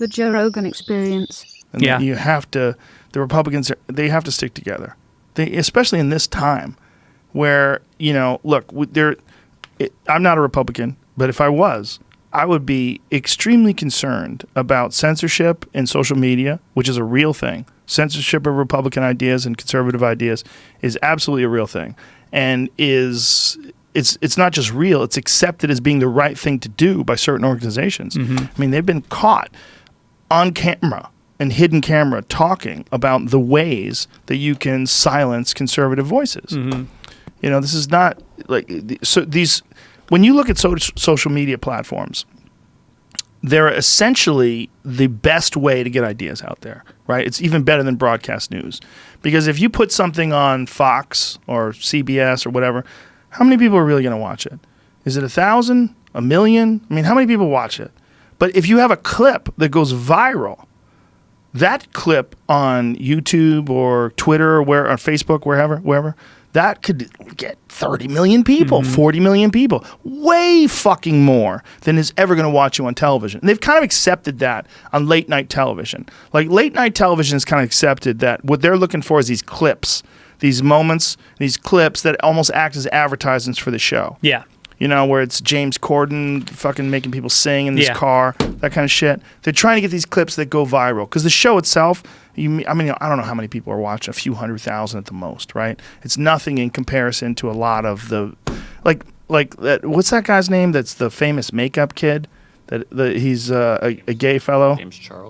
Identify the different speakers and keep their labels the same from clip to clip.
Speaker 1: The Joe Rogan Experience.
Speaker 2: And you have to, the Republicans, they have to stick together. Especially in this time where, look, I'm not a Republican, but if I was, I would be extremely concerned about censorship in social media, which is a real thing. Censorship of Republican ideas and conservative ideas is absolutely a real thing. And it's not just real, it's accepted as being the right thing to do by certain organizations. Mm-hmm. I mean, they've been caught on camera and hidden camera talking about the ways that you can silence conservative voices. Mm-hmm. This is not like when you look at social media platforms, they're essentially the best way to get ideas out there, right? It's even better than broadcast news. Because if you put something on Fox or CBS or whatever, how many people are really going to watch it? Is it 1,000? 1 million? I mean, how many people watch it? But if you have a clip that goes viral, that clip on YouTube or Twitter or on Facebook, wherever, that could get 30 million people, 40 million people, way fucking more than is ever going to watch you on television. And they've kind of accepted that on late night television. Like late night television has kind of accepted that what they're looking for is these clips, these moments, these clips that almost act as advertisements for the show. Yeah. Where it's James Corden fucking making people sing in this car, that kind of shit. They're trying to get these clips that go viral. Because the show itself, I don't know how many people are watching, a few 100,000 at the most, right? It's nothing in comparison to a lot of the, like what's that guy's name that's the famous makeup kid? He's a gay fellow?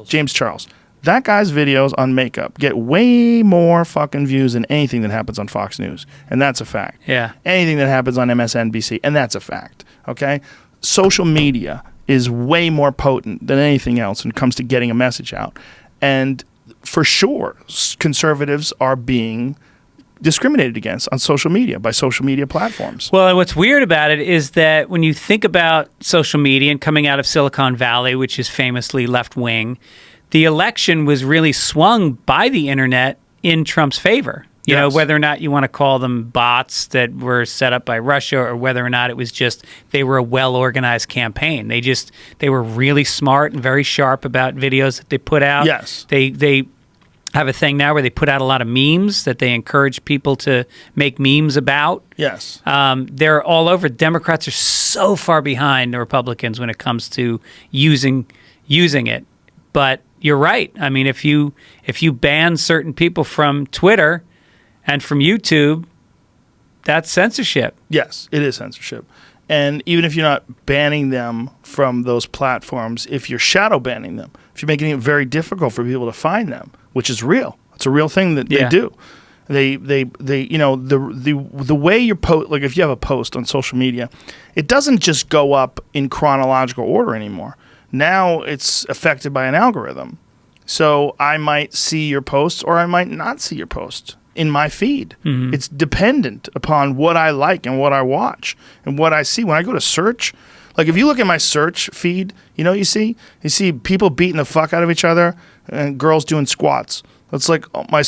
Speaker 2: James Charles. That guy's videos on makeup get way more fucking views than anything that happens on Fox News. And that's a fact. Yeah. Anything that happens on MSNBC. And that's a fact. Okay? Social media is way more potent than anything else when it comes to getting a message out. And for sure, conservatives are being discriminated against on social media by social media platforms.
Speaker 3: Well, and what's weird about it is that when you think about social media and coming out of Silicon Valley, which is famously left-wing, the election was really swung by the internet in Trump's favor. You know, whether or not you want to call them bots that were set up by Russia or whether or not it was just they were a well-organized campaign. They were really smart and very sharp about videos that they put out. Yes. They have a thing now where they put out a lot of memes that they encourage people to make memes about. Yes. They're all over. Democrats are so far behind the Republicans when it comes to using it. But you're right. I mean, if you ban certain people from Twitter and from YouTube, that's censorship.
Speaker 2: Yes, it is censorship. And even if you're not banning them from those platforms, if you're shadow banning them, if you're making it very difficult for people to find them, which is real, it's a real thing that they do. They the way you post, like if you have a post on social media, it doesn't just go up in chronological order anymore. Now it's affected by an algorithm. So I might see your post or I might not see your post in my feed. Mm-hmm. It's dependent upon what I like and what I watch and what I see. When I go to search, like if you look at my search feed, you see people beating the fuck out of each other and girls doing squats. It's like my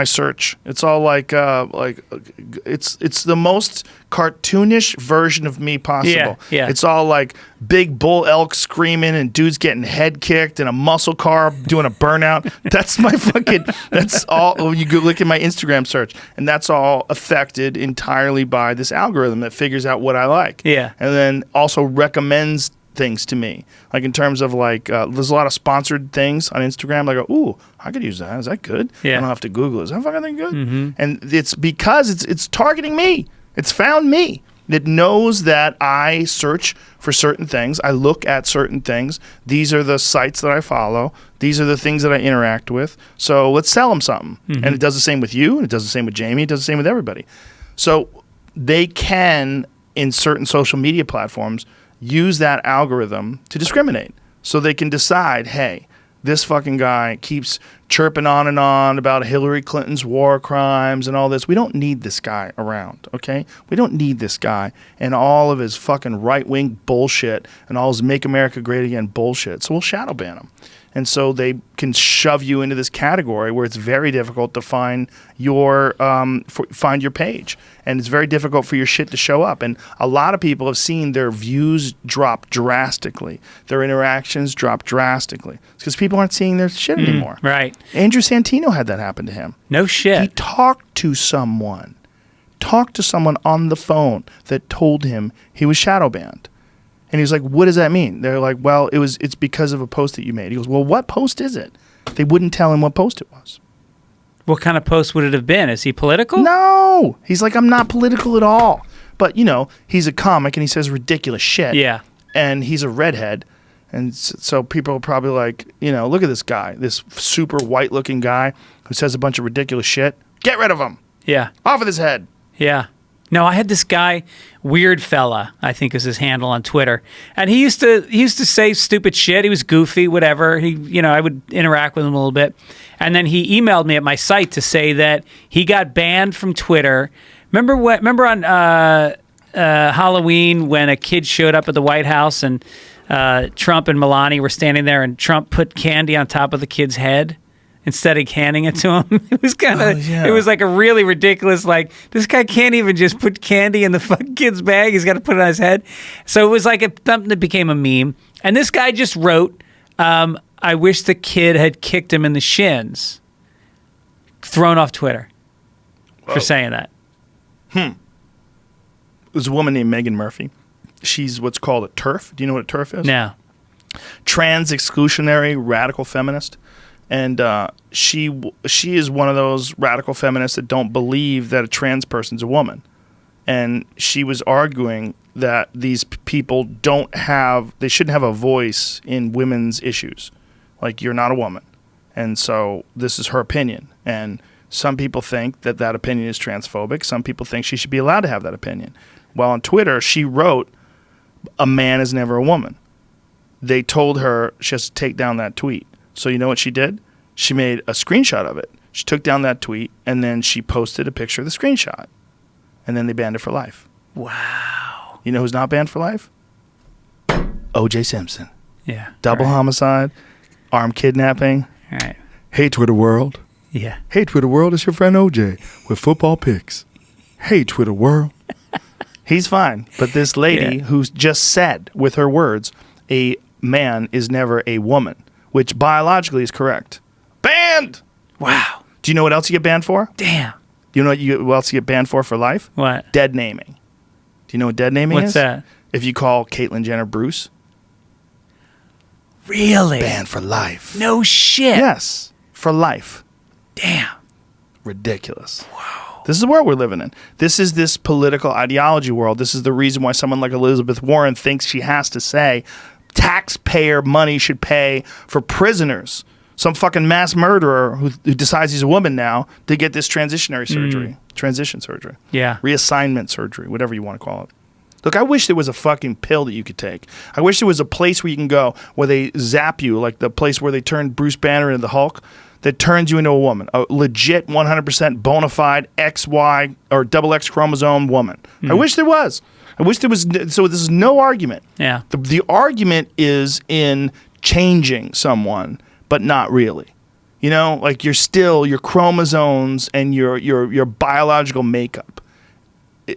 Speaker 2: search. It's all like it's the most cartoonish version of me possible. Yeah. It's all like big bull elk screaming and dudes getting head kicked and a muscle car doing a burnout. That's my fucking. That's all. You go look at my Instagram search, and that's all affected entirely by this algorithm that figures out what I like. Yeah, and then also recommends things to me, like in terms of there's a lot of sponsored things on Instagram. I go, ooh, I could use that. Is that good? Yeah. I don't have to Google it. Is that fucking thing good? Mm-hmm. And it's because it's targeting me. It's found me. It knows that I search for certain things. I look at certain things. These are the sites that I follow. These are the things that I interact with. So let's sell them something. Mm-hmm. And it does the same with you. And it does the same with Jamie. It does the same with everybody. So they can, in certain social media platforms, use that algorithm to discriminate. So they can decide, hey, this fucking guy keeps chirping on and on about Hillary Clinton's war crimes and all this. We don't need this guy around, okay? We don't need this guy and all of his fucking right-wing bullshit and all his Make America Great Again bullshit. So we'll shadow ban him. And so they can shove you into this category where it's very difficult to find your page, and it's very difficult for your shit to show up. And a lot of people have seen their views drop drastically, their interactions drop drastically. It's because people aren't seeing their shit anymore.
Speaker 3: Right.
Speaker 2: Andrew Santino had that happen to him.
Speaker 3: No shit.
Speaker 2: He talked to someone on the phone that told him he was shadow banned. And he was like, what does that mean? They're like, well, it's because of a post that you made. He goes, well, what post is it? They wouldn't tell him what post it was.
Speaker 3: What kind of post would it have been? Is he political?
Speaker 2: No. He's like, I'm not political at all. But, he's a comic and he says ridiculous shit.
Speaker 3: Yeah.
Speaker 2: And he's a redhead. And so people are probably like, look at this guy, this super white-looking guy who says a bunch of ridiculous shit. Get rid of him.
Speaker 3: Yeah.
Speaker 2: Off with his head.
Speaker 3: Yeah. No, I had this guy, WeirdFella, I think is his handle on Twitter, and he used to say stupid shit. He was goofy, whatever. I would interact with him a little bit, and then he emailed me at my site to say that he got banned from Twitter. Remember on Halloween when a kid showed up at the White House and Trump and Melania were standing there, and Trump put candy on top of the kid's head instead of handing it to him. It was it was like a really ridiculous, like, this guy can't even just put candy in the fucking kid's bag. He's got to put it on his head. So it was like something that became a meme. And this guy just wrote, I wish the kid had kicked him in the shins. Thrown off Twitter for saying that.
Speaker 2: There's a woman named Megan Murphy. She's what's called a TERF. Do you know what a TERF is?
Speaker 3: No.
Speaker 2: Trans exclusionary radical feminist. And she is one of those radical feminists that don't believe that a trans person's a woman. And she was arguing that these people they shouldn't have a voice in women's issues. Like, you're not a woman. And so this is her opinion. And some people think that opinion is transphobic. Some people think she should be allowed to have that opinion. Well, on Twitter, she wrote, a man is never a woman. They told her she has to take down that tweet. So you know what she did? She made a screenshot of it. She took down that tweet, and then she posted a picture of the screenshot. And then they banned her for life.
Speaker 3: Wow.
Speaker 2: You know who's not banned for life? O.J. Simpson.
Speaker 3: Yeah.
Speaker 2: Double homicide, armed kidnapping.
Speaker 3: All right.
Speaker 2: Hey, Twitter world.
Speaker 3: Yeah.
Speaker 2: Hey, Twitter world, it's your friend O.J. with football picks. Hey, Twitter world. He's fine. But this lady who's just said with her words, a man is never a woman, which biologically is correct. Banned!
Speaker 3: Wow.
Speaker 2: Do you know what else you get banned for?
Speaker 3: Damn.
Speaker 2: You know what else you get banned for life?
Speaker 3: What?
Speaker 2: Dead naming. Do you know what dead naming is?
Speaker 3: What's that?
Speaker 2: If you call Caitlyn Jenner Bruce.
Speaker 3: Really?
Speaker 2: Banned for life.
Speaker 3: No shit.
Speaker 2: Yes. For life.
Speaker 3: Damn.
Speaker 2: Ridiculous. Wow. This is the world we're living in. This is this political ideology world. This is the reason why someone like Elizabeth Warren thinks she has to say taxpayer money should pay for prisoners. Some fucking mass murderer who decides he's a woman now to get this transition surgery.
Speaker 3: Yeah.
Speaker 2: Reassignment surgery, whatever you want to call it. Look, I wish there was a fucking pill that you could take. I wish there was a place where you can go where they zap you, like the place where they turned Bruce Banner into the Hulk, that turns you into a woman. A legit 100% bona fide XY or double X chromosome woman. I wish there was. I wish there was. So this is no argument.
Speaker 3: Yeah.
Speaker 2: The argument is in changing someone, but not really. You know, like you're still your chromosomes and your biological makeup,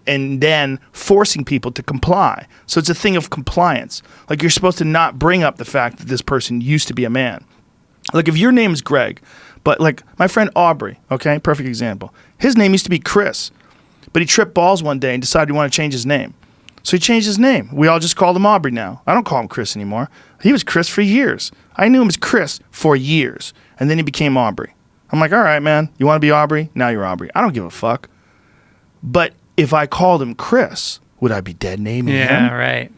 Speaker 2: and then forcing people to comply. So it's a thing of compliance. Like you're supposed to not bring up the fact that this person used to be a man. Like if your name's Greg, but like my friend Aubrey, okay, perfect example. His name used to be Chris, but he tripped balls one day and decided he wanted to change his name. So he changed his name. We all just called him Aubrey now. I don't call him Chris anymore. He was Chris for years. I knew him as Chris for years. And then he became Aubrey. I'm like, all right, man, you want to be Aubrey? Now you're Aubrey. I don't give a fuck. But if I called him Chris, would I be dead naming him?
Speaker 3: Yeah, right.